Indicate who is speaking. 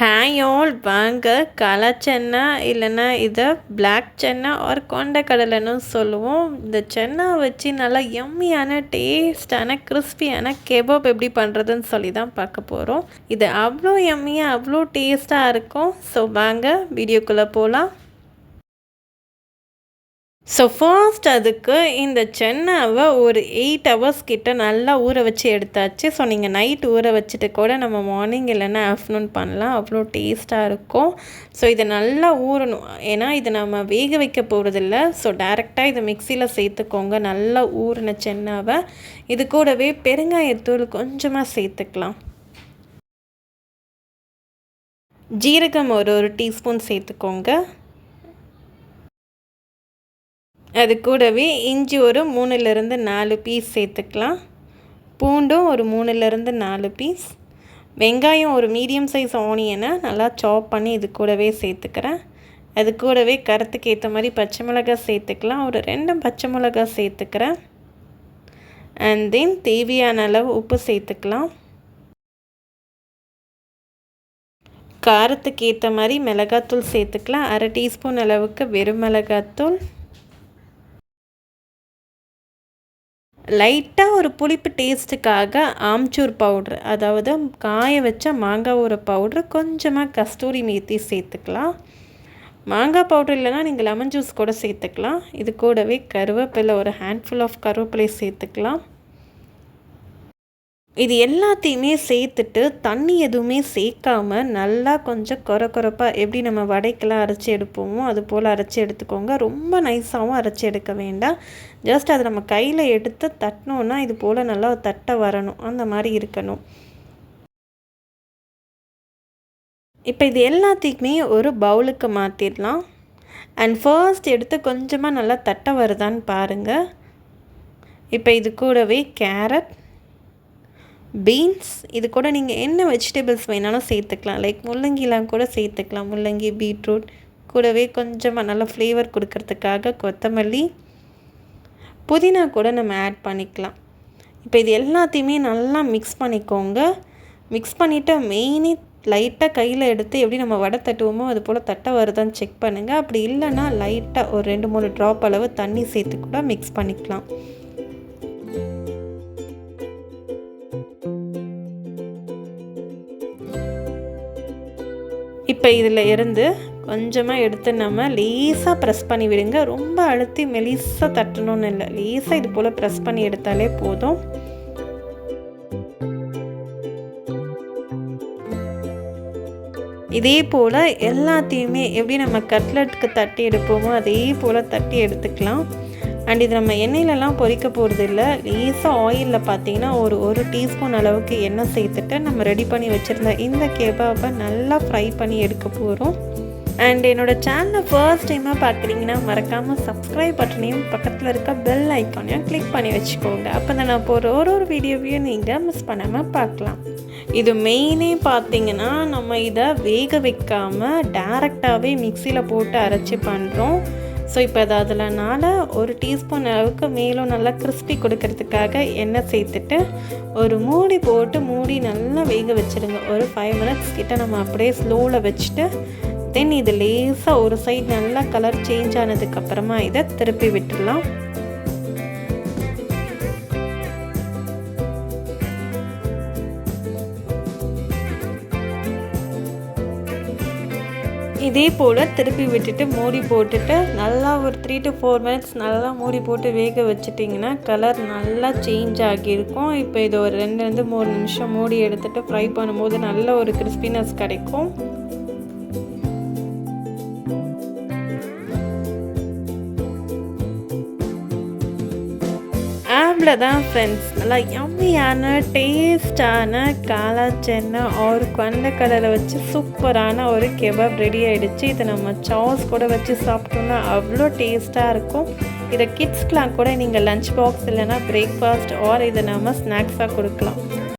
Speaker 1: Hi all வாங்க காலா சென்னா இல்லைன்னா இதை பிளாக் சென்னா ஆர் கொண்டக்கடலைன்னு சொல்லுவோம். இந்த சென்னா வச்சு நல்லா யம்மியான டேஸ்டான கிறிஸ்பியான கெபாப் எப்படி பண்ணுறதுன்னு சொல்லி தான் பார்க்க போகிறோம். இது அவ்வளோ யம்மியாக அவ்வளோ டேஸ்ட்டாக இருக்கும். ஸோ வாங்க வீடியோக்குள்ளே போகலாம். ஸோ ஃபர்ஸ்ட் அதுக்கு இந்த சென்னாவை ஒரு 8 hours கிட்ட நல்லா ஊற வச்சு எடுத்தாச்சு. ஸோ நீங்கள் நைட் ஊற வச்சுட்டு கூட நம்ம மார்னிங் இல்லைன்னா ஆஃப்டர்நூன் பண்ணலாம், அவ்வளோ டேஸ்ட்டாக இருக்கும். ஸோ இதை நல்லா ஊறணும், ஏன்னா இதை நம்ம வேக வைக்க போகிறதில்ல. ஸோ டேரெக்டாக இதை மிக்சியில் சேர்த்துக்கோங்க. நல்லா ஊறின சென்னாவை இது கூடவே பெருங்காயத்தூள் கொஞ்சமாக சேர்த்துக்கலாம். ஜீரகம் ஒரு டீஸ்பூன் சேர்த்துக்கோங்க. அது கூடவே இஞ்சி ஒரு 3லேருந்து 4 பீஸ் சேர்த்துக்கலாம். பூண்டும் ஒரு 3லேருந்து 4 பீஸ். வெங்காயம் ஒரு மீடியம் சைஸ் ஆனியனை நல்லா சாப் பண்ணி இது கூடவே சேர்த்துக்கிறேன். அது கூடவே கருத்துக்கு ஏற்ற மாதிரி பச்சை மிளகாய் சேர்த்துக்கலாம். ஒரு 2 பச்சை மிளகாய் சேர்த்துக்கிறேன். அண்ட் தென் தேவையான அளவு உப்பு சேர்த்துக்கலாம். காரத்துக்கு ஏற்ற மாதிரி மிளகாத்தூள் சேர்த்துக்கலாம். 1/2 டீஸ்பூன் அளவுக்கு வெறும் மிளகாத்தூள். லைட்டாக ஒரு புளிப்பு டேஸ்ட்டுக்காக ஆம்ச்சூர் பவுட்ரு, அதாவது காய வச்ச மாங்காய் ஊற பவுட்ரு, கொஞ்சமாக கஸ்தூரி மேத்தி சேர்த்துக்கலாம். மாங்காய் பவுட்ரு இல்லைனா நீங்கள் லெமன் ஜூஸ் கூட சேர்த்துக்கலாம். இது கூடவே கருவேப்பிலை ஒரு ஹேண்ட்ஃபுல் ஆஃப் கருவேப்பிலை சேர்த்துக்கலாம். இது எல்லாத்தையுமே சேர்த்துட்டு தண்ணி எதுவுமே சேர்க்காமல் நல்லா கொஞ்சம் கொரப்பாக எப்படி நம்ம வடைக்கெல்லாம் அரைச்சி எடுப்போமோ அது போல் அரைச்சி எடுத்துக்கோங்க. ரொம்ப நைஸாகவும் அரைச்சி எடுக்க வேண்டாம். ஜஸ்ட் அதை நம்ம கையில் எடுத்து தட்டினோன்னா இது போல் நல்லா தட்டை வரணும், அந்த மாதிரி இருக்கணும். இப்போ இது எல்லாத்தையுமே ஒரு பவுலுக்கு மாற்றிடலாம். அண்ட் ஃபர்ஸ்ட் எடுத்து கொஞ்சமாக நல்லா தட்டை வருதான்னு பாருங்கள். இப்போ இது கூடவே கேரட், பீன்ஸ், இது கூட நீங்கள் என்ன வெஜிடபிள்ஸ் வேணாலும் சேர்த்துக்கலாம். லைக் முள்ளங்கிலாம் கூட சேர்த்துக்கலாம். முள்ளங்கி, பீட்ரூட், கூடவே கொஞ்சமாக நல்லா ஃப்ளேவர் கொடுக்கறதுக்காக கொத்தமல்லி, புதினா கூட நம்ம ஆட் பண்ணிக்கலாம். இப்போ இது எல்லாத்தையுமே நல்லா மிக்ஸ் பண்ணிக்கோங்க. மிக்ஸ் பண்ணிவிட்டு மெயினே லைட்டாக கையில் எடுத்து எப்படி நம்ம வடை தட்டுவோமோ அது போல் தட்டை வருதான்னு செக் பண்ணுங்கள். அப்படி இல்லைன்னா லைட்டாக ஒரு 2-3 ட்ராப் அளவு தண்ணி சேர்த்து கூட மிக்ஸ் பண்ணிக்கலாம். இப்போ இதில் இருந்து கொஞ்சமாக எடுத்து நம்ம லேசாக ப்ரெஸ் பண்ணி விடுங்க. ரொம்ப அழுத்தி மெலிசாக தட்டணும்னு இல்லை, லேசாக இது போல் ப்ரெஸ் பண்ணி எடுத்தாலே போதும். இதே போல் எல்லாத்தையுமே எப்படி நம்ம கட்லெட்டுக்கு தட்டி எடுப்போமோ அதே போல் தட்டி எடுத்துக்கலாம். அண்ட் இது நம்ம எண்ணெயிலலாம் பொரிக்க போகிறது இல்லை. லேசாக ஆயிலில் பார்த்தீங்கன்னா ஒரு டீஸ்பூன் அளவுக்கு எண்ணெய் சேர்த்துட்டு நம்ம ரெடி பண்ணி வச்சுருந்த இந்த கெபாப்பை நல்லா ஃப்ரை பண்ணி எடுக்க போகிறோம். அண்ட் என்னோடய சேனலை ஃபர்ஸ்ட் டைமாக பார்க்குறீங்கன்னா மறக்காமல் சப்ஸ்கிரைப் பட்டனையும் பக்கத்தில் இருக்க பெல் ஐக்கானையும் கிளிக் பண்ணி வச்சுக்கோங்க. அப்போ தான் நான் போகிற ஒரு வீடியோவையும் நீங்கள் மிஸ் பண்ணாமல் பார்க்கலாம். இது மெயினே பார்த்தீங்கன்னா நம்ம இதை வேக வைக்காமல் டேரெக்டாகவே மிக்சியில் போட்டு அரைச்சி பண்ணுறோம். ஸோ இப்போ அது அதில்னால ஒரு டீஸ்பூன் அளவுக்கு மேலும் நல்லா கிறிஸ்பி கொடுக்கறதுக்காக எண்ணெய் சேர்த்துட்டு ஒரு மூடி போட்டு மூடி நல்லா வேக வச்சுருங்க. ஒரு 5 minutes கிட்ட நம்ம அப்படியே ஸ்லோவில் வச்சுட்டு தென் இது லேசாக ஒரு சைடு நல்லா கலர் சேஞ்ச் ஆனதுக்கப்புறமா இதை திருப்பி விட்டுடலாம். இதே போல் திருப்பி விட்டுட்டு மூடி போட்டுட்டு நல்லா ஒரு 3 to 4 minutes நல்லா மூடி போட்டு வேக வச்சிட்டிங்கன்னா கலர் நல்லா சேஞ்ச் ஆகியிருக்கும். இப்போ இது ஒரு 2-3 நிமிஷம் மூடி எடுத்துகிட்டு ஃப்ரை பண்ணும்போது நல்ல ஒரு கிறிஸ்பினஸ் கிடைக்கும். அவ்வளோதான் ஃப்ரெண்ட்ஸ், நல்லா யம்மியான டேஸ்டான காலா சென்னா ஒரு கொண்டக்கடலை வச்சு சூப்பரான ஒரு கெபாப் ரெடி ஆகிடுச்சு. இதை நம்ம சாஸ் கூட வச்சு சாப்பிட்டோம்னா அவ்வளோ டேஸ்ட்டாக இருக்கும். இதை கிட்ஸ்க்கெலாம் கூட நீங்கள் லஞ்ச் பாக்ஸ் இல்லைனா பிரேக்ஃபாஸ்ட் ஆர் இதை நம்ம ஸ்நாக்ஸாக கொடுக்கலாம்.